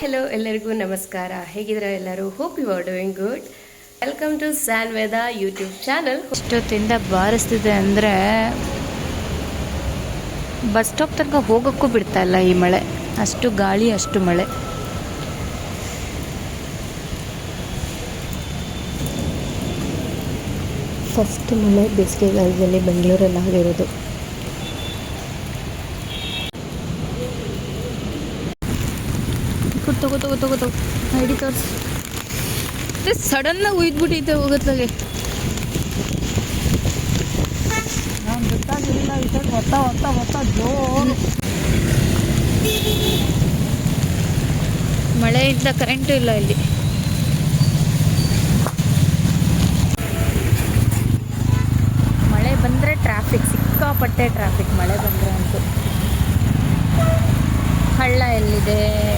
Hello ಎಲ್ಲರಿಗೂ ನಮಸ್ಕಾರ. ಹೇಗಿದ್ದೀರಾ ಎಲ್ಲರೂ? Hope you are doing good. Welcome to San Veda YouTube channel. ಇಷ್ಟೊತ್ತಿಂದ ಬಾರಿಸ್ತಿದೆ ಅಂದರೆ ಬಸ್ ಸ್ಟಾಪ್ ತನಕ ಹೋಗೋಕ್ಕೂ ಬಿಡ್ತಾ ಇಲ್ಲ ಈ ಮಳೆ. ಅಷ್ಟು ಗಾಳಿ, ಅಷ್ಟು ಮಳೆ. ಫಸ್ಟ್ ಮಳೆ ಬೇಸಿಗೆಗಾಲದಲ್ಲಿ ಬೆಂಗಳೂರಲ್ಲಿ ಆಗಿರೋದು. ತಗೋ ಐಡಿ ತೋರಿಸಿ. ಸಡನ್ನಾಗಿ ಉಯ್ದ್ಬಿಟ್ಟೈತೆ ಹೋಗತ್ಲಾಗೆ. ನಾನು ಗೊತ್ತಾಗಿರಲಿಲ್ಲ ಈ ಸೈಡ್ ಒತ್ತ ಜೋರು ಮಳೆಯಿಂದ ಕರೆಂಟು ಇಲ್ಲ ಇಲ್ಲಿ. ಮಳೆ ಬಂದರೆ ಟ್ರಾಫಿಕ್, ಸಿಕ್ಕಾಪಟ್ಟೆ ಟ್ರಾಫಿಕ್ ಮಳೆ ಬಂದರೆ ಅಂತೂ. ಹಳ್ಳ ಎಲ್ಲಿದೆ,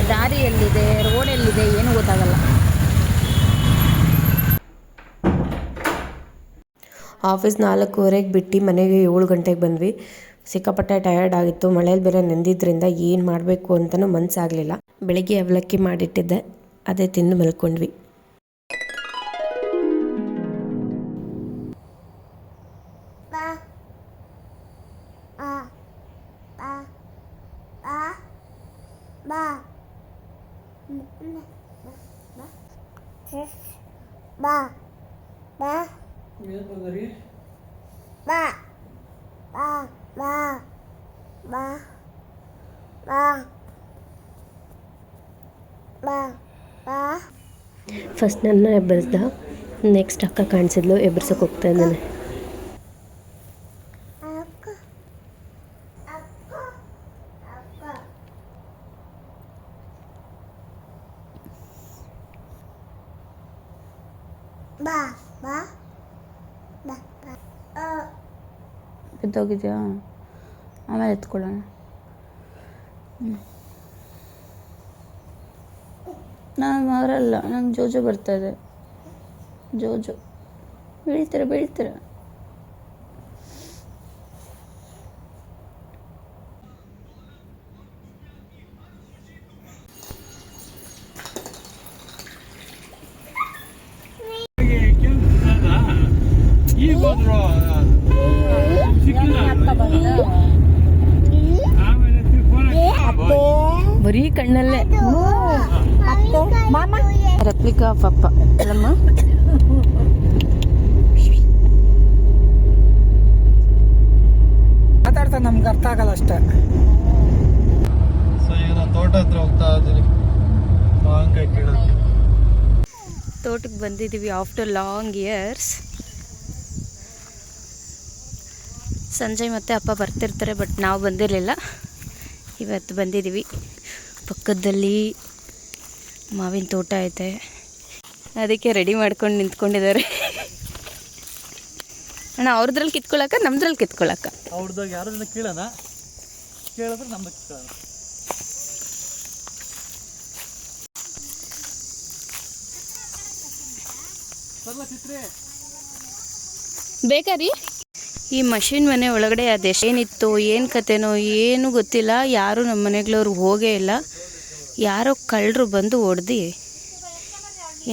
ದಾರಿ ಎಲ್ಲಿದೆ, ರೋಡ್ ಎಲ್ಲಿದೆ ಏನೂ ಗೊತ್ತಾಗಲ್ಲ. ಆಫೀಸ್ 4:15 ಬಿಟ್ಟು ಮನೆಗೆ 7 ಗಂಟೆಗೆ ಬಂದ್ವಿ. ಸಿಕ್ಕಾಪಟ್ಟೆ ಟಯರ್ಡ್ ಆಗಿತ್ತು. ಮಳೇಲಿ ಬೇರೆ ನೆಂದಿದ್ರಿಂದ ಏನು ಮಾಡಬೇಕು ಅಂತಲೂ ಮನಸ್ಸಾಗಲಿಲ್ಲ. ಬೆಳಿಗ್ಗೆ ಅವಲಕ್ಕಿ ಮಾಡಿಟ್ಟಿದ್ದೆ, ಅದೇ ತಿಂದು ಮಲ್ಕೊಂಡ್ವಿ. ಫಸ್ಟ್ ನನ್ನ ಎಬ್ಬರಿಸ್ದ, ನೆಕ್ಸ್ಟ್ ಅಕ್ಕ ಕಾಣಿಸಿದ್ಲು, ಎಬ್ಬರ್ಸಕ್ಕೆ ಹೋಗ್ತಾ ಇದ್ದಾನೆ. ಬಿದ್ದೋಗಿದ್ಯಾ? ಆಮೇಲೆ ಎತ್ಕೊಳ್ಳೋಣ. ನಾನು ಮಾರಲ್ಲ, ನಂಗೆ ಜೋಜೋ ಬರ್ತಾಯಿದೆ. ಜೋಜೋ ಬೀಳ್ತೀರ. ಬರೀ ಕಣ್ಣಲ್ಲೇ ರೆಪ್ಲಿಕಾ ಪಪ್ಪ ಅಲ್ಲಮ್ಮ. ಮಾತಾಡ್ತಾ ನಮ್ಗೆ ಅರ್ಥ ಆಗಲ್ಲ ಅಷ್ಟೇ. ತೋಟ ಹತ್ರ ಹೋಗ್ತಾ ಇದ್ದೀನಿ. ತೋಟಕ್ಕೆ ಬಂದಿದ್ದೀವಿ ಆಫ್ಟರ್ ಲಾಂಗ್ ಇಯರ್ಸ್. ಸಂಜಯ್ ಮತ್ತು ಅಪ್ಪ ಬರ್ತಿರ್ತಾರೆ, ಬಟ್ ನಾವು ಬಂದಿರಲಿಲ್ಲ. ಇವತ್ತು ಬಂದಿದ್ದೀವಿ. ಪಕ್ಕದಲ್ಲಿ ಮಾವಿನ ತೋಟ ಐತೆ, ಅದಕ್ಕೆ ರೆಡಿ ಮಾಡ್ಕೊಂಡು ನಿಂತ್ಕೊಂಡಿದ್ದಾರೆ. ಅಣ್ಣ ಅವ್ರದ್ರಲ್ಲಿ ಕಿತ್ಕೊಳಕ್ಕ, ನಮ್ದ್ರಲ್ಲಿ ಕಿತ್ಕೊಳಕ್ಕ? ಅವ್ರದಾಗ ಯಾರನ್ನ ಕೇಳೋಣ, ಕೇಳಿದ್ರೆ ನಮ್ದು ಕಿತ್ಕೊಳ್ಳೋಣ. ಬೇಕಾ ರೀ? ಈ ಮಷಿನ್ ಮನೆ ಒಳಗಡೆ ಅದೆಷ್ಟೇನಿತ್ತು, ಏನು ಕತೆನೋ ಏನೂ ಗೊತ್ತಿಲ್ಲ. ಯಾರೂ ನಮ್ಮ ಮನೆಗಳವ್ರು ಹೋಗೇ ಇಲ್ಲ. ಯಾರೋ ಕಳ್ಳರು ಬಂದು ಹೊಡೆದು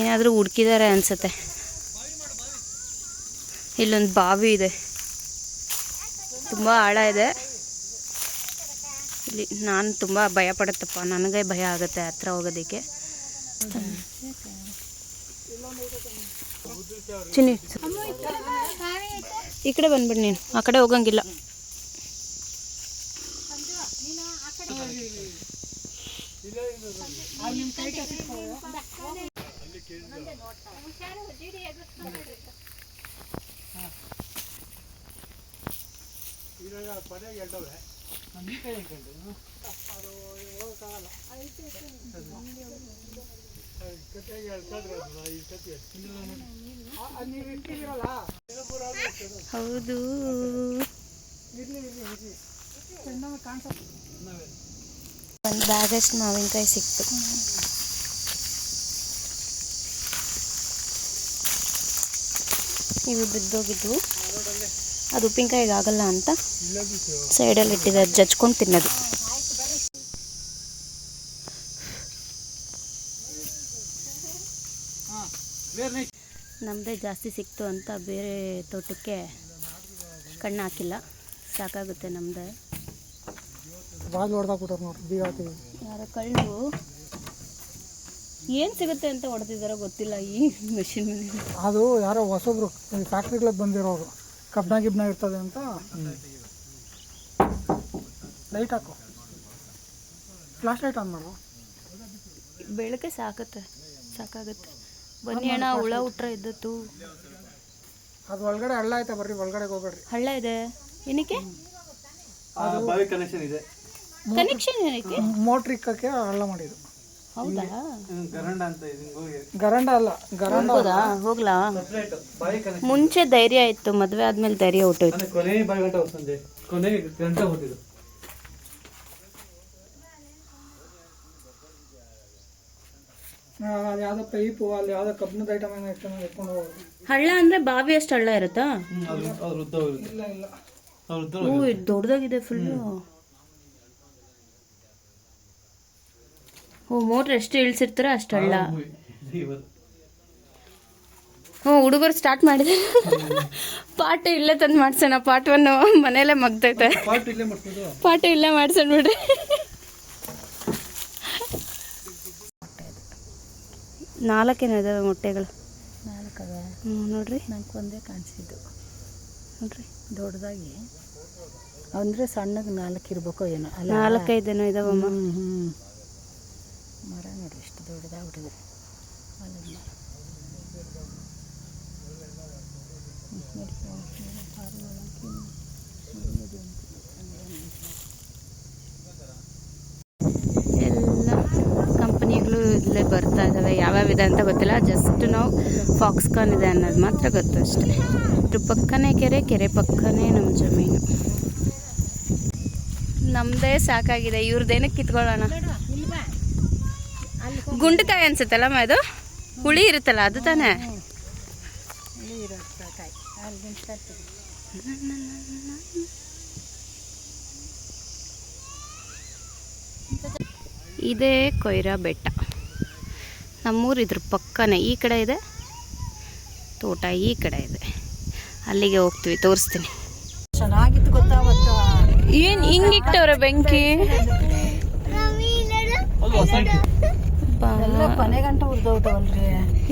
ಏನಾದರೂ ಹುಡ್ಕಿದ್ದಾರೆ ಅನಿಸುತ್ತೆ. ಇಲ್ಲೊಂದು ಬಾವಿ ಇದೆ, ತುಂಬ ಆಳ ಇದೆ. ಇಲ್ಲಿ ನಾನು ತುಂಬ ಭಯ ಪಡುತ್ತಪ್ಪ, ನನಗೆ ಭಯ ಆಗುತ್ತೆ ಹತ್ರ ಹೋಗೋದಕ್ಕೆ. ಚಿನ್ನಿ ಈ ಕಡೆ ಬಂದ್ಬಿಡಿ, ನೀನು ಆ ಕಡೆ ಹೋಗಂಗಿಲ್ಲ. ಹೌದು, ಒಂದು ಬ್ಯಾಗಷ್ಟು ಮಾವಿನಕಾಯಿ ಸಿಕ್ತು. ಇವು ಬಿದ್ದೋಗಿದ್ವು. ಅದು ಉಪ್ಪಿನಕಾಯಿಗೆ ಆಗಲ್ಲ ಅಂತ ಸೈಡಲ್ಲಿ ಇಟ್ಟಿದೆ, ಅದು ಜಜ್ಕೊಂಡು ತಿನ್ನೋದು. ನಮ್ಮದೇ ಜಾಸ್ತಿ ಸಿಕ್ತು ಅಂತ ಬೇರೆ ತೋಟಕ್ಕೆ ಕಣ್ಣು ಹಾಕಿಲ್ಲ, ಸಾಕಾಗುತ್ತೆ ನಮ್ಮದೇ. ಬಾಗಿಲು ಹೊಡೆದಾಕ್ಬಿಟ್ಟಾರೆ ನೋಡ್ರಿ, ಬೀಗ ಹಾಕಿದ್ವಿ. ಯಾರ ಕಳ್ಳು ಏನು ಸಿಗುತ್ತೆ ಅಂತ ಹೊಡೆದಿದ್ದಾರೋ ಗೊತ್ತಿಲ್ಲ ಈ ಮೆಷಿನ್ ಮನೆ. ಅದು ಯಾರೋ ಹೊಸೊಬ್ರು ಫ್ಯಾಕ್ಟ್ರಿಗಳಿಗೆ ಬಂದಿರೋರು, ಕಬ್ಣ ಗಿಬ್ನ ಇರ್ತದೆ ಅಂತ. ಲೈಟ್ ಹಾಕು, ಫ್ಲಾಶ್ ಲೈಟ್ ಆನ್ ಮಾಡು. ಬೆಳಗ್ಗೆ ಸಾಕಾಗುತ್ತೆ. ಬನ್ನಿ ಅಣ್ಣ, ಹುಳ ಹುಟ್ರ ಇದ್ದತ್ತು. ಅದು ಒಳಗಡೆ ಹಳ್ಳ ಐತೆ, ಬರ್ರಿ ಒಳಗಡೆ ಹೋಗ್ಬೇಡ್ರಿ. ಹಳ್ಳ ಇದೆ ಏನಕ್ಕೆ? ಬಾವಿ ಕನೆಕ್ಷನ್ ಇದೆ. ಕನೆಕ್ಷನ್ ಏನಕ್ಕೆ? ಮೋಟ್ರ್ ಇಕ್ಕಕ್ಕೆ ಹಳ್ಳ ಮಾಡಿದ್ದು. ಹೌದಾ? ಗರಂಡ ಅಂತ ಇದೆ, ಹೋಗಿ ಗರಂಡ ಅಲ್ಲ, ಗರಂಡ. ಹೌದಾ? ಹೋಗ್ಲಾ? ಬಾವಿ ಕನೆಕ್ಷನ್. ಮುಂಚೆ ಧೈರ್ಯ ಇತ್ತು, ಮದುವೆ ಆದ್ಮೇಲೆ ಧೈರ್ಯ ಹೊಟ್ಟೋಯ್ತು. ಕೊನೆ ಬಾವಿ ಗಂಟೆ ಸಂಜೆ ಕೊನೆಗೆ ಗಂಟೆ ಹೋಗಿದ್ದು. ಅಲ್ಲಿ ಯಾವುದೋ ಪೈಪು, ಅಲ್ಲಿ ಯಾವುದೋ ಕಬ್ಬಿಣದ ಐಟಮ್ ಏನೋ ಇಟ್ಕೊಂಡು ಎತ್ಕೊಂಡು ಹೋಗೋದು. ಹಳ್ಳ ಅಂದ್ರೆ ಬಾವಿ ಅಷ್ಟು ಹಳ್ಳ ಇರುತ್ತಾ? ಅವ್ರು ಉದ್ದ ಹೋಗಿದ್ದು. ಇಲ್ಲ ಇಲ್ಲ, ಅವ್ರು ಉದ್ದ ಓ, ಇದು ದೊಡ್ಡದಾಗಿದೆ ಫುಲ್ಲು. ಓ, ಮೋಟ್ರ್ ಎಷ್ಟು ಇಳಿಸಿರ್ತಾರ ಅಷ್ಟು ಹಳ್ಳ. ಹ್ಞೂ, ಹುಡುಗರು ಸ್ಟಾರ್ಟ್ ಮಾಡಿದೆ. ಪಾಠ ಇಲ್ಲೇ ತಂದು ಮಾಡ್ಸೋಣ, ಪಾಠವನ್ನು ಮನೆಯಲ್ಲೇ ಮಗ್ತೈತೆ. ಪಾಟ್ ಇಲ್ಲೇ ಮಾಡ್ಬೋದು. ಪಾಠ ಇಲ್ಲೇ ಮಾಡ್ಸೋಣ ಬಿಡ್ರಿ. ನಾಲ್ಕೇನೋ ಇದಾವೆ ಮೊಟ್ಟೆಗಳು. ನೋಡ್ರಿ, ನಂಗೆ ಒಂದೇ ಕಾಣಿಸಿದ್ದು ನೋಡ್ರಿ, ದೊಡ್ಡದಾಗಿ. ಅಂದರೆ ಸಣ್ಣಗೆ 4 ಇರಬೇಕೋ ಏನೋ ಅಲ್ಲ. 4-5 ಇದಾವಮ್ಮ. ಮರ ನೋಡಿ ಎಷ್ಟು ದೊಡ್ಡದಾಗ್ಬಿಟ್ಟಿದೆ. ಆಲದ ಮರ. ಎಲ್ಲ ಕಂಪನಿಗಳು ಇಲ್ಲೇ ಬರ್ತಾ ಇದ್ದಾವೆ. ಯಾವ್ಯಾವ ಇದೆ ಅಂತ ಗೊತ್ತಿಲ್ಲ, ಜಸ್ಟ್ ನಾವು ಫಾಕ್ಸ್ಕಾನ್ ಇದೆ ಅನ್ನೋದು ಮಾತ್ರ ಗೊತ್ತು ಅಷ್ಟೇ. ಇದ್ರ ಪಕ್ಕನೇ ಕೆರೆ ಪಕ್ಕನೇ ನಮ್ಮ ಜಮೀನು. ನಮ್ಮದೇ ಸಾಕಾಗಿದೆ, ಇವ್ರದ್ದೇನಕ್ಕೆ ಕಿತ್ಕೊಳ್ಳೋಣ. ಗುಂಡುಕಾಯಿ ಅನ್ಸುತ್ತಲ್ಲಮ್ಮ, ಇದು ಹುಳಿ ಇರುತ್ತಲ್ಲ ಅದು ತಾನೇ. ಇದೇ ಕೊಯ್ರಾ ಬೆಟ್ಟ, ನಮ್ಮೂರು ಇದ್ರ ಪಕ್ಕನೇ. ಈ ಕಡೆ ಇದೆ ತೋಟ, ಈ ಕಡೆ ಇದೆ. ಅಲ್ಲಿಗೆ ಹೋಗ್ತೀವಿ, ತೋರಿಸ್ತೀನಿ. ಚೆನ್ನಾಗಿತ್ತು ಗೊತ್ತಾವತ್ತು. ಏನು ಹಿಂಗಿಟ್ಟವ್ರೆ ಬೆಂಕಿ? ಎಲ್ಲ ಕೊನೆ ಗಂಟೆ ಉರ್ದೋಗ್ತಾವಲ್ರಿ.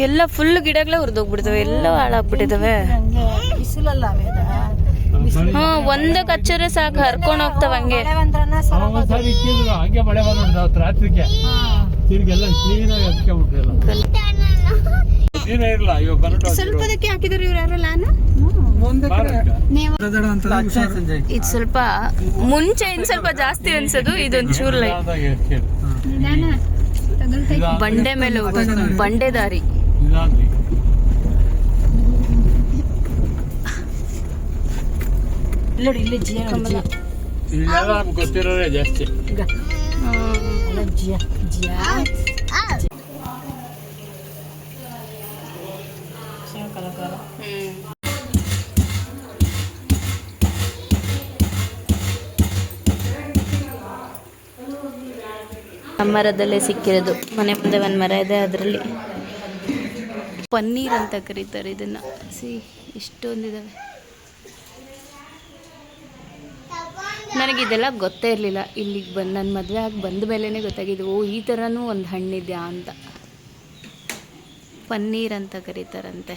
ಎಲ್ಲ ಫುಲ್ ಗಿಡಗಳೇ ಉರ್ದೋಗ್ಬಿಡ್ತವೆ, ಎಲ್ಲ ಹಾಳಾಗ್ಬಿಟ್ಟಿದಾವೆ. ಹಂಗೆ ಬಿಸಿಲಲ್ಲ ಅವೇದ. ಹಾ, ಒಂದು ಕಚ್ಚರೆ ಸಾಕು, ಹರ್ಕೊಂಡು ಹೋಗ್ತಾವ ಹಂಗೆ. ಹಾಗೆ ಮಳೆ ಬಂದ ರಾತ್ರಿಗೆ ತಿರ್ಗೆಲ್ಲ ಕ್ಲೀನ್ ಆಗಿ ಹತ್ಕೊಂಡ್ಬಿಟ್ರಲ್ಲ. ನೀನೇ ಇರಲ್ಲ ಇವಾಗ ಬರೋದು. ಸ್ವಲ್ಪದಕ್ಕೆ ಹಾಕಿದ್ರು ಇವ್ರು ಯಾರಲ್ಲ. ಇದು ಸ್ವಲ್ಪ ಮುಂಚೆ ಇನ್ ಸ್ವಲ್ಪ ಜಾಸ್ತಿ ಅನ್ಸೋದು, ಇದೊಂದು ಚೂರು ಲೈಟ್. ಬಂಡೆ ಮೇಲೆ ಹೋಗೋದು, ಬಂಡೆ ದಾರಿ. ನೋಡಿ ಇಲ್ಲಿ ಜಿಯ ಗೊತ್ತಿರೋದೇ ಜಾಸ್ತಿ. ಜಿಯ ಜಿಯ ಮರದಲ್ಲೇ ಸಿಕ್ಕಿರೋದು. ಮನೆ ಮುಂದೆ ಒಂದು ಮರ ಇದೆ, ಅದರಲ್ಲಿ ಪನ್ನೀರ್ ಅಂತ ಕರೀತಾರೆ ಇದನ್ನು. ಇಷ್ಟೊಂದಿದ್ದಾವೆ. ನನಗಿದೆಲ್ಲ ಗೊತ್ತೇ ಇರಲಿಲ್ಲ. ಇಲ್ಲಿಗೆ ಬಂದು ನನ್ನ ಮದುವೆ ಆಗಿ ಬಂದ ಮೇಲೇ ಗೊತ್ತಾಗಿದೆ, ಓ ಈ ಥರನೂ ಒಂದು ಹಣ್ಣಿದ್ಯಾ ಅಂತ. ಪನ್ನೀರ್ ಅಂತ ಕರೀತಾರಂತೆ.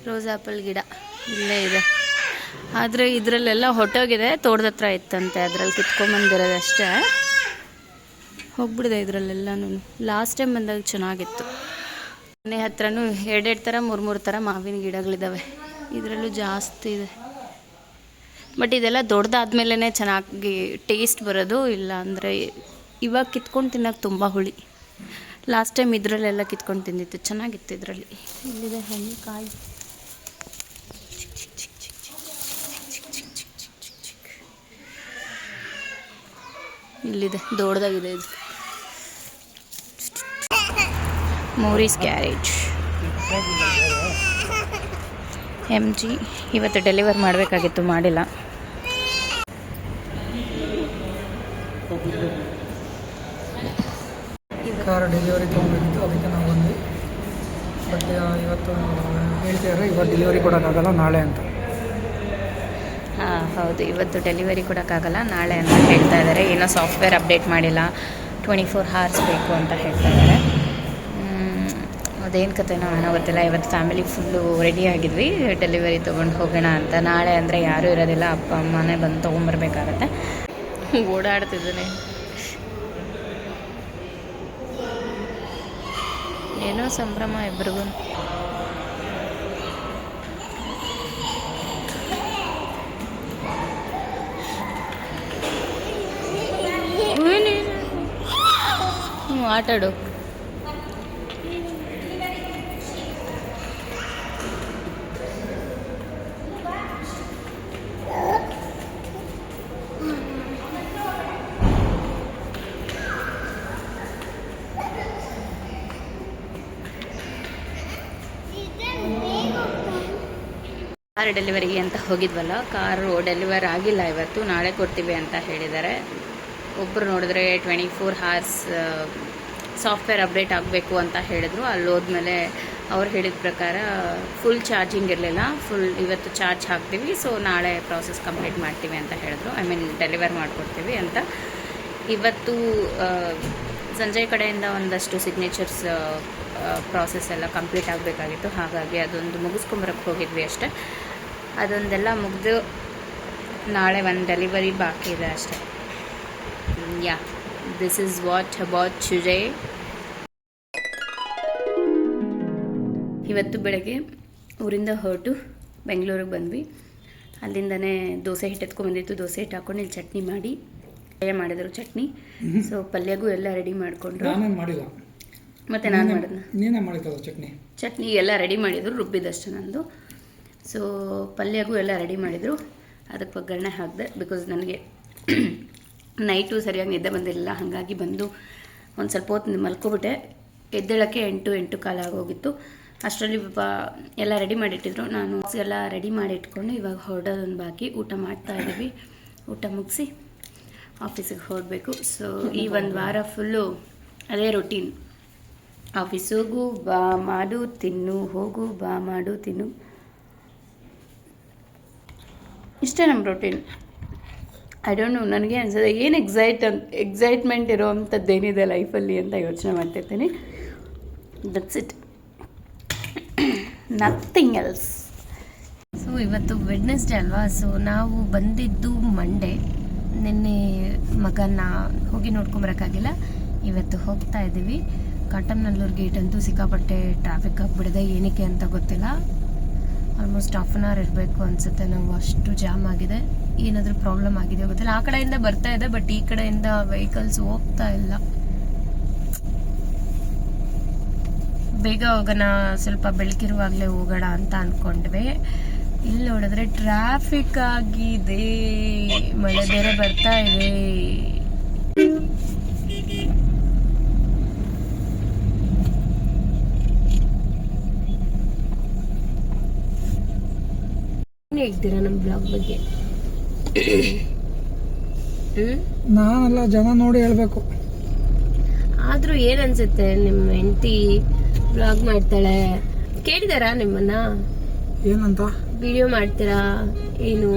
ರೋಸ್ ಆ್ಯಪಲ್ ಗಿಡ ಇಲ್ಲೇ ಇದೆ, ಆದರೆ ಇದರಲ್ಲೆಲ್ಲ ಹೊಟ್ಟೋಗಿದೆ. ತೋಟದ ಹತ್ರ ಇತ್ತಂತೆ, ಅದರಲ್ಲಿ ಕಿತ್ಕೊಂಬಂದಿರೋದು ಅಷ್ಟೇ. ಹೋಗ್ಬಿಡಿದೆ ಇದರಲ್ಲೆಲ್ಲನೂ. ಲಾಸ್ಟ್ ಟೈಮ್ ಬಂದಾಗ ಚೆನ್ನಾಗಿತ್ತು. ಮನೆ ಹತ್ರನೂ 2 ಥರ 3 ಥರ ಮಾವಿನ ಗಿಡಗಳಿದ್ದಾವೆ. ಇದರಲ್ಲೂ ಜಾಸ್ತಿ ಇದೆ. ಬಟ್ ಇದೆಲ್ಲ ದೊಡ್ಡದಾದ್ಮೇಲೆ ಚೆನ್ನಾಗಿ ಟೇಸ್ಟ್ ಬರೋದು, ಇಲ್ಲ ಅಂದರೆ ಇವಾಗ ಕಿತ್ಕೊಂಡು ತಿನ್ನೋಕೆ ತುಂಬ ಹುಳಿ. ಲಾಸ್ಟ್ ಟೈಮ್ ಇದರಲ್ಲೆಲ್ಲ ಕಿತ್ಕೊಂಡು ತಿಂದಿತ್ತು, ಚೆನ್ನಾಗಿತ್ತು ಇದರಲ್ಲಿ. ಇಲ್ಲಿದೆ ಹಣ್ಣು ಕಾಯಿ. ಇಲ್ಲಿದೆ, ದೊಡ್ಡದಾಗಿದೆ ಇದು. ಮೋರೀಸ್ ಗ್ಯಾರೇಜ್ MG. ಇವತ್ತು ಡೆಲಿವರ್ ಮಾಡಬೇಕಾಗಿತ್ತು, ಮಾಡಿಲ್ಲ. ಕಾರ್ ಡೆಲಿವರಿ ತೊಗೊಬೇಕಿತ್ತು, ಅದಕ್ಕೆ ನಾವು ಬಂದ್ವಿ. ಬಟ್ ಇವತ್ತು ಹೇಳ್ತಿದ್ದಾರೆ ಇವತ್ತು ಡೆಲಿವರಿ ಕೊಡೋಕ್ಕಾಗಲ್ಲ, ನಾಳೆ ಅಂತ. ಹಾಂ ಹೌದು, ಇವತ್ತು ಡೆಲಿವರಿ ಕೊಡೋಕ್ಕಾಗಲ್ಲ, ನಾಳೆ ಅಂತ ಹೇಳ್ತಾ ಇದ್ದಾರೆ. ಏನೋ ಸಾಫ್ಟ್ವೇರ್ ಅಪ್ಡೇಟ್ ಮಾಡಿಲ್ಲ, 24 hours ಬೇಕು ಅಂತ ಹೇಳ್ತಾ ಇದ್ದಾರೆ. ಅದೇನು ಕತೆನೋ ಏನೋ ಗೊತ್ತಿಲ್ಲ. ಇವತ್ತು ಫ್ಯಾಮಿಲಿ ಫುಲ್ಲು ರೆಡಿ ಆಗಿದ್ವಿ ಡೆಲಿವರಿ ತೊಗೊಂಡು ಹೋಗೋಣ ಅಂತ. ನಾಳೆ ಅಂದರೆ ಯಾರೂ ಇರೋದಿಲ್ಲ, ಅಪ್ಪ ಅಮ್ಮನೇ ಬಂದು ತೊಗೊಂಬರ್ಬೇಕಾಗತ್ತೆ. ಓಡಾಡ್ತಿದ್ದಾನೆ, ಏನೋ ಸಂಭ್ರಮ ಇಬ್ರಿಗೂ. ಆಟಾಡು. ಕಾರ್ ಡೆಲಿವರಿಗೆ ಅಂತ ಹೋಗಿದ್ವಲ್ಲ, ಕಾರು ಡೆಲಿವರ್ ಆಗಿಲ್ಲ ಇವತ್ತು, ನಾಳೆ ಕೊಡ್ತೀವಿ ಅಂತ ಹೇಳಿದ್ದಾರೆ. ಒಬ್ಬರು ನೋಡಿದ್ರೆ 24 hours ಸಾಫ್ಟ್ವೇರ್ ಅಪ್ಡೇಟ್ ಆಗಬೇಕು ಅಂತ ಹೇಳಿದ್ರು. ಅಲ್ಲಿ ಹೋದ್ಮೇಲೆ ಅವ್ರು ಹೇಳಿದ ಪ್ರಕಾರ ಫುಲ್ ಚಾರ್ಜಿಂಗ್ ಇರಲಿಲ್ಲ, ಇವತ್ತು ಚಾರ್ಜ್ ಹಾಕ್ತೀವಿ, ಸೊ ನಾಳೆ ಪ್ರಾಸೆಸ್ ಕಂಪ್ಲೀಟ್ ಮಾಡ್ತೀವಿ ಅಂತ ಹೇಳಿದ್ರು. ಡೆಲಿವರ್ ಮಾಡಿಕೊಡ್ತೀವಿ ಅಂತ. ಇವತ್ತು ಸಂಜಯ್ ಕಡೆಯಿಂದ ಒಂದಷ್ಟು ಸಿಗ್ನೇಚರ್ಸ್ ಪ್ರಾಸೆಸ್ ಎಲ್ಲ ಕಂಪ್ಲೀಟ್ ಆಗಬೇಕಾಗಿತ್ತು, ಹಾಗಾಗಿ ಅದೊಂದು ಮುಗಿಸ್ಕೊಂಬರಕ್ಕೆ ಹೋಗಿದ್ವಿ ಅಷ್ಟೇ. ಅದೊಂದೆಲ್ಲ ಮುಗಿದು ನಾಳೆ ಒಂದು ಡೆಲಿವರಿ ಬಾಕಿ ಇದೆ ಅಷ್ಟೇ. Yeah, this is what about today. ಇವತ್ತು ಬೆಳಗ್ಗೆ ಊರಿಂದ ಹೊರಟು ಬೆಂಗಳೂರಿಗೆ ಬಂದ್ವಿ. ಅಲ್ಲಿಂದನೇ ದೋಸೆ ಹಿಟ್ಟು ಎತ್ಕೊಂಡ್ಬಂದಿತ್ತು, ದೋಸೆ ಹಿಟ್ಟು ಹಾಕೊಂಡು ಇಲ್ಲಿ ಚಟ್ನಿ ಮಾಡಿ ಮಾಡಿದ್ರು ಚಟ್ನಿ. ಸೊ ಪಲ್ಯಗೂ ಎಲ್ಲ ರೆಡಿ ಮಾಡಿಕೊಂಡ್ರು. ಮಾಡಿಲ್ಲ, ಮತ್ತು ನಾನು ಮಾಡಿದ್ನ, ನೀನೇ ಮಾಡಿದ್ದಲ್ಲ ಚಟ್ನಿ ಎಲ್ಲ ರೆಡಿ ಮಾಡಿದ್ರು, ರುಬ್ಬಿದಷ್ಟು ನಂದು. ಸೊ ಪಲ್ಯಗೂ ಎಲ್ಲ ರೆಡಿ ಮಾಡಿದರು, ಅದಕ್ಕೆ ಒಗ್ಗರಣೆ ಹಾಕಿದೆ. ಬಿಕಾಸ್ ನನಗೆ ನೈಟು ಸರಿಯಾಗಿ ನಿದ್ದೆ ಬಂದಿರಲಿಲ್ಲ, ಹಾಗಾಗಿ ಬಂದು ಒಂದು ಸ್ವಲ್ಪ ಹೊತ್ತು ಮಲ್ಕೊಬಿಟ್ಟೆ. ಎದ್ದೇಳಕ್ಕೆ 8-8:15 ಆಗೋಗಿತ್ತು. ಅಷ್ಟರಲ್ಲಿ ಎಲ್ಲ ರೆಡಿ ಮಾಡಿಟ್ಟಿದ್ರು. ನಾನು ಎಲ್ಲ ರೆಡಿ ಮಾಡಿ ಇಟ್ಕೊಂಡು ಇವಾಗ ಹೊರಡೋದೊಂದು ಬಾಕಿ. ಊಟ ಮಾಡ್ತಾಯಿದ್ದೀವಿ, ಊಟ ಮುಗಿಸಿ ಆಫೀಸಿಗೆ ಹೊರಡಬೇಕು. ಸೊ ಈ ಒಂದು ವಾರ ಫುಲ್ಲು ಅದೇ ರೊಟೀನ್. ಆಫೀಸ್ ಹೋಗು ಬಾ ಮಾಡು ತಿನ್ನು, ಹೋಗು ಬಾ ಮಾಡು ತಿನ್ನು, ಇಷ್ಟೇ ನಮ್ಮ ರೊಟೀನ್. ಐ ಡೋಂಟ್ ನೋ, ನನಗೆ ಅನ್ಸೋದು ಏನು ಎಕ್ಸೈಟ್ಮೆಂಟ್ ಇರೋ ಅಂಥದ್ದೇನಿದೆ ಲೈಫಲ್ಲಿ ಅಂತ ಯೋಚನೆ ಮಾಡ್ತಿರ್ತೀನಿ. That's it, nothing else. So ಇವತ್ತು ವೆಡ್ನೆಸ್ಡೇ ಅಲ್ವಾ, ಸೊ ನಾವು ಬಂದಿದ್ದು ಮಂಡೇ. ನಿನ್ನೆ ಮಗನ ಹೋಗಿ ನೋಡ್ಕೊಂಬರೋಕ್ಕಾಗಿಲ್ಲ, ಇವತ್ತು ಹೋಗ್ತಾ ಇದ್ದೀವಿ. ಕಾಟಮ್ನಲ್ಲೂರು ಗೇಟ್ ಅಂತೂ ಸಿಕ್ಕಾಪಟ್ಟೆ ಟ್ರಾಫಿಕ್ ಆಗಿಬಿಡಿದೆ, ಏನಕ್ಕೆ ಅಂತ ಗೊತ್ತಿಲ್ಲ. ಆಲ್ಮೋಸ್ಟ್ 1/2 hour ಇರಬೇಕು ಅನಿಸುತ್ತೆ. ನಾವು ಅಷ್ಟು ಜಾಮ್ ಆಗಿದೆ, ಏನಾದರೂ ಪ್ರಾಬ್ಲಮ್ ಆಗಿದೆ ಗೊತ್ತಿಲ್ಲ. ಆ ಕಡೆಯಿಂದ ಬರ್ತಾ ಇದೆ, ಬಟ್ ಈ ಕಡೆಯಿಂದ ವೆಹಿಕಲ್ಸ್ ಹೋಗ್ತಾ ಇಲ್ಲ. ಬೇಗ ಹೋಗೋಣ, ಸ್ವಲ್ಪ ಬೆಳಕಿರುವಾಗಲೇ ಹೋಗೋಣ ಅಂತ ಅಂದ್ಕೊಂಡ್ವಿ. ಇಲ್ಲಿ ನೋಡಿದ್ರೆ ಟ್ರಾಫಿಕ್ ಆಗಿದೆ, ಮಳೆ ಬೇರೆ ಬರ್ತಾ ಇದೆ. ಹೇಳ್ತೀರಾ ನಮ್ಮ ಬ್ಲಾಗ್ ಬಗ್ಗೆ? ನಾನೆಲ್ಲ ಜನ ನೋಡಿ ಹೇಳ್ಬೇಕು. ಆದ್ರೂ ಏನ್ ಅನ್ಸುತ್ತೆ, ನಿಮ್ಮ ಹೆಂಡತಿ ಬ್ಲಾಗ್ ಮಾಡ್ತಾಳೆ, ಕೇಳಿದಾರಾ ನಿಮ್ಮನ್ನ ಏನಂತ? ವಿಡಿಯೋ ಮಾಡ್ತೀರಾ ಏನು,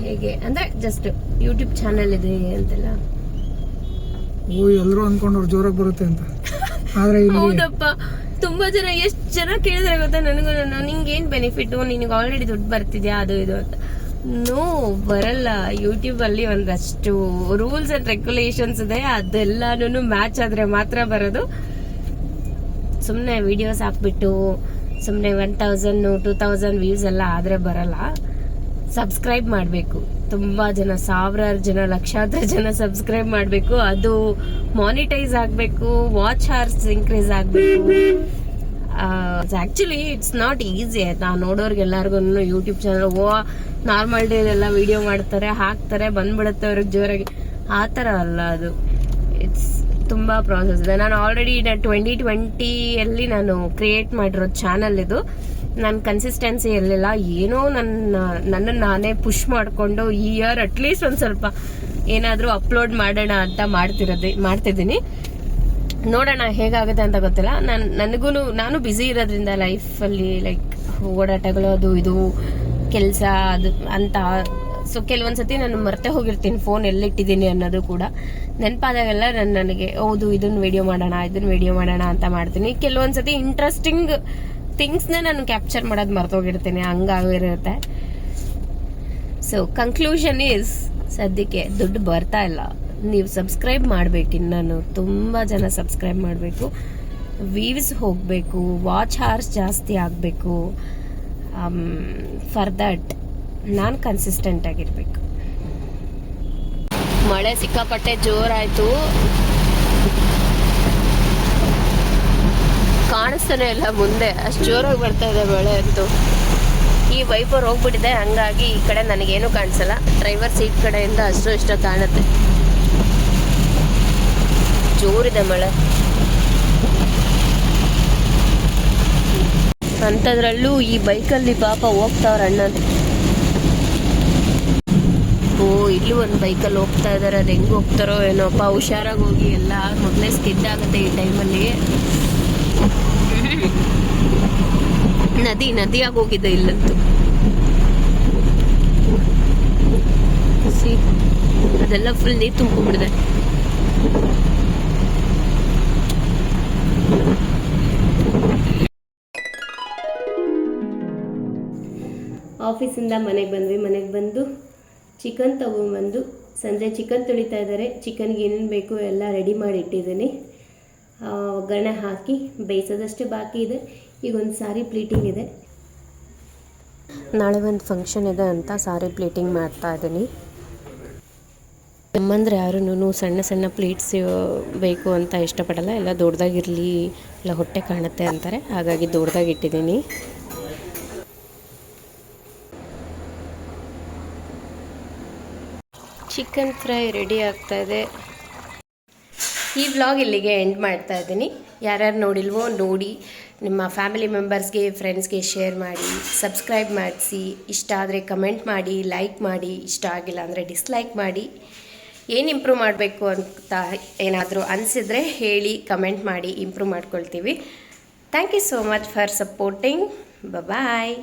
ಹೇಗೆ ಅಂದ್ರೆ ಜಸ್ಟ್ ಯೂಟ್ಯೂಬ್ ಚಾನಲ್ ಇದೆ ಅಂತೆಲ್ಲ? ಎಲ್ಲರೂ ಅನ್ಕೊಂಡ್ರು ಜೋರಾಗಿ ಬರುತ್ತೆ ಅಂತ, ಆದ್ರೆ ಹೌದಪ್ಪ, ತುಂಬಾ ಜನ, ಎಷ್ಟು ಜನ ಕೇಳಿದ್ರೆ ಗೊತ್ತಾ ನನಗೂ, ನಿಂಗೆ ಏನ್ ಬೆನಿಫಿಟ್, ನಿನಗೆ ಆಲ್ರೆಡಿ ದುಡ್ಡು ಬರ್ತಿದ್ಯಾ ಅದು ಇದು ಅಂತ. ನೋ, ಬರಲ್ಲ. ಯೂಟ್ಯೂಬ್ ಅಲ್ಲಿ ಒಂದಷ್ಟು ರೂಲ್ಸ್ ಅಂಡ್ ರೆಗ್ಯುಲೇಷನ್ಸ್ ಇದೆ, ಅದೆಲ್ಲಾನು ಮ್ಯಾಚ್ ಆದ್ರೆ ಮಾತ್ರ ಬರೋದು. ಸುಮ್ಮನೆ ವಿಡಿಯೋಸ್ ಹಾಕ್ಬಿಟ್ಟು ಸುಮ್ಮನೆ 1000 2000 ವ್ಯೂಸ್ ಎಲ್ಲ ಆದರೆ ಬರಲ್ಲ. ಸಬ್ಸ್ಕ್ರೈಬ್ ಮಾಡಬೇಕು, ತುಂಬ ಜನ, ಸಾವಿರಾರು ಜನ, ಲಕ್ಷಾಂತರ ಜನ ಸಬ್ಸ್ಕ್ರೈಬ್ ಮಾಡಬೇಕು. ಅದು ಮಾನಿಟೈಸ್ ಆಗಬೇಕು, ವಾಚ್ ಅವರ್ಸ್ ಇನ್ಕ್ರೀಸ್ ಆಗಬೇಕು. ಆ್ಯಕ್ಚುಲಿ ಇಟ್ಸ್ ನಾಟ್ ಈಸಿ ಆಯ್ತಾ. ನೋಡೋರ್ಗೆಲ್ಲರಿಗೂ ಯೂಟ್ಯೂಬ್ ಚಾನಲ್ ನಾರ್ಮಲ್ ಡೇಲೆಲ್ಲ ವಿಡಿಯೋ ಮಾಡ್ತಾರೆ, ಹಾಕ್ತಾರೆ, ಬಂದ್ಬಿಡುತ್ತೆ ಅವ್ರಿಗೆ ಜೋರಾಗಿ. ಆ ಥರ ಅಲ್ಲ ಅದು, ಇಟ್ಸ್ ತುಂಬ ಪ್ರಾಸೆಸ್ ಇದೆ. ನಾನು ಆಲ್ರೆಡಿ 2020 ನಾನು ಕ್ರಿಯೇಟ್ ಮಾಡಿರೋ ಚಾನಲ್ ಇದು. ನನ್ನ ಕನ್ಸಿಸ್ಟೆನ್ಸಿ ಇರಲಿಲ್ಲ, ಏನೋ ನನ್ನನ್ನು ನಾನೇ ಪುಷ್ ಮಾಡಿಕೊಂಡು ಈ ಇಯರ್ ಅಟ್ಲೀಸ್ಟ್ ಒಂದು ಸ್ವಲ್ಪ ಏನಾದರೂ ಅಪ್ಲೋಡ್ ಮಾಡೋಣ ಅಂತ ಮಾಡ್ತಿದ್ದೀನಿ. ನೋಡೋಣ ಹೇಗಾಗುತ್ತೆ ಅಂತ ಗೊತ್ತಿಲ್ಲ. ನಾನು ಬ್ಯುಸಿ ಇರೋದ್ರಿಂದ ಲೈಫಲ್ಲಿ ಲೈಕ್ ಓಡಾಟಗಳು ಅದು ಇದು ಕೆಲಸ ಅದು ಅಂತ. ಸೊ ಕೆಲವೊಂದ್ಸತಿ ನಾನು ಮರ್ತೆ ಹೋಗಿರ್ತೀನಿ ಫೋನ್ ಎಲ್ಲಿಟ್ಟಿದ್ದೀನಿ ಅನ್ನೋದು ಕೂಡ. ನೆನಪಾದಾಗೆಲ್ಲ ನನಗೆ ಹೌದು ಇದನ್ನ ವಿಡಿಯೋ ಮಾಡೋಣ ಅಂತ ಮಾಡ್ತೀನಿ. ಕೆಲವೊಂದ್ಸತಿ ಇಂಟ್ರೆಸ್ಟಿಂಗ್ ಥಿಂಗ್ಸ್ನ ನಾನು ಕ್ಯಾಪ್ಚರ್ ಮಾಡೋದು ಮರ್ತೋಗಿರ್ತೀನಿ, ಹಂಗಾಗಿರುತ್ತೆ. ಸೊ ಕನ್ಕ್ಲೂಷನ್ ಈಸ್, ಸದ್ಯಕ್ಕೆ ದುಡ್ಡು ಬರ್ತಾ ಇಲ್ಲ. ನೀವು ಸಬ್ಸ್ಕ್ರೈಬ್ ಮಾಡಬೇಕು, ನಾನು ತುಂಬ ಜನ ಸಬ್ಸ್ಕ್ರೈಬ್ ಮಾಡಬೇಕು, ವ್ಯೂಸ್ ಹೋಗಬೇಕು, ವಾಚ್ ಅವರ್ಸ್ ಜಾಸ್ತಿ ಆಗಬೇಕು. ಫಾರ್ ದಟ್ ನಾನು ಕನ್ಸಿಸ್ಟೆಂಟ್ ಆಗಿರಬೇಕು. ಮಳೆ ಸಿಕ್ಕಾಪಟ್ಟೆ ಜೋರಾಯಿತು, ಕಾಣಿಸ್ತಾನೆ ಇಲ್ಲ ಮುಂದೆ, ಅಷ್ಟು ಜೋರಾಗಿ ಬರ್ತಾ ಇದೆ ಮಳೆ ಅಂತೂ. ಈ ವೈಪರ್ ಹೋಗ್ಬಿಟ್ಟಿದೆ, ಹಂಗಾಗಿ ಈ ಕಡೆ ನನಗೇನು ಕಾಣಿಸಲ್ಲ. ಡ್ರೈವರ್ ಸೀಟ್ ಕಡೆಯಿಂದ ಅಷ್ಟು ಇಷ್ಟ ಕಾಣುತ್ತೆ. ಜೋರಿದೆ ಮಳೆ. ಅಂಥದ್ರಲ್ಲೂ ಈ ಬೈಕಲ್ಲಿ ಪಾಪ ಹೋಗ್ತಾವ್ರ ಅಣ್ಣಂದು. ಓ, ಇಲ್ಲೂ ಒಂದು ಬೈಕಲ್ಲಿ ಹೋಗ್ತಾ ಇದ್ದಾರೆ. ಅದು ಹೆಂಗೆ ಹೋಗ್ತಾರೋ ಏನೋಪ್ಪ, ಹುಷಾರಾಗಿ ಹೋಗಿ. ಎಲ್ಲ ಮೊದಲೇ ಸ್ಕಿಡ್ ಆಗುತ್ತೆ ಈ ಟೈಮಲ್ಲಿ. ನದಿಯಾಗಿ ಹೋಗಿದೆ ಇಲ್ಲಂತೂ. ಅದೆಲ್ಲ ಫುಲ್ ನೀರು ತುಂಬಿಬಿಡಿದೆ. ಆಫೀಸಿಂದ ಮನೆಗೆ ಬಂದು ಚಿಕನ್ ತೊಗೊಂಬಂದು ಸಂಜೆ ಚಿಕನ್ ತೊಳಿತಾ ಇದ್ದಾರೆ. ಚಿಕನ್ಗೆ ಏನೇನು ಬೇಕು ಎಲ್ಲ ರೆಡಿ ಮಾಡಿ ಇಟ್ಟಿದ್ದೀನಿ. ಒಗ್ಗರಣೆ ಹಾಕಿ ಬೇಯಿಸೋದಷ್ಟೇ ಬಾಕಿ ಇದೆ. ಈಗ ಒಂದು ಸಾರಿ ಪ್ಲೀಟಿಂಗ್ ಇದೆ. ನಾಳೆ ಒಂದು ಫಂಕ್ಷನ್ ಇದೆ ಅಂತ ಸಾರಿ ಪ್ಲೇಟಿಂಗ್ ಮಾಡ್ತಾ ಇದ್ದೀನಿ. ನಮ್ಮಂದ್ರೆ ಯಾರೂ ಸಣ್ಣ ಪ್ಲೇಟ್ಸ್ ಬೇಕು ಅಂತ ಇಷ್ಟಪಡಲ್ಲ. ಎಲ್ಲ ದೊಡ್ಡದಾಗಿರಲಿ, ಇಲ್ಲ ಹೊಟ್ಟೆ ಕಾಣುತ್ತೆ ಅಂತಾರೆ. ಹಾಗಾಗಿ ದೊಡ್ಡದಾಗಿ ಇಟ್ಟಿದ್ದೀನಿ. ಚಿಕನ್ ಫ್ರೈ ರೆಡಿ ಆಗ್ತಾ ಇದೆ. ಈ ವ್ಲಾಗ್ ಇಲ್ಲಿಗೆ ಎಂಡ್ ಮಾಡ್ತಾ ಇದ್ದೀನಿ. ಯಾರ್ಯಾರು ನೋಡಿಲ್ವೋ ನೋಡಿ, ನಿಮ್ಮ ಫ್ಯಾಮಿಲಿ ಮೆಂಬರ್ಸ್ಗೆ, ಫ್ರೆಂಡ್ಸ್ಗೆ ಶೇರ್ ಮಾಡಿ, ಸಬ್ಸ್ಕ್ರೈಬ್ ಮಾಡಿಸಿ. ಇಷ್ಟ ಆದರೆ ಕಮೆಂಟ್ ಮಾಡಿ, ಲೈಕ್ ಮಾಡಿ. ಇಷ್ಟ ಆಗಿಲ್ಲ ಅಂದರೆ ಡಿಸ್ಲೈಕ್ ಮಾಡಿ. ಏನು ಇಂಪ್ರೂವ್ ಮಾಡಬೇಕು ಅಂತ ಏನಾದರೂ ಅನಿಸಿದರೆ ಹೇಳಿ, ಕಮೆಂಟ್ ಮಾಡಿ, ಇಂಪ್ರೂವ್ ಮಾಡ್ಕೊಳ್ತೀವಿ. Thank you so much for supporting. Bye.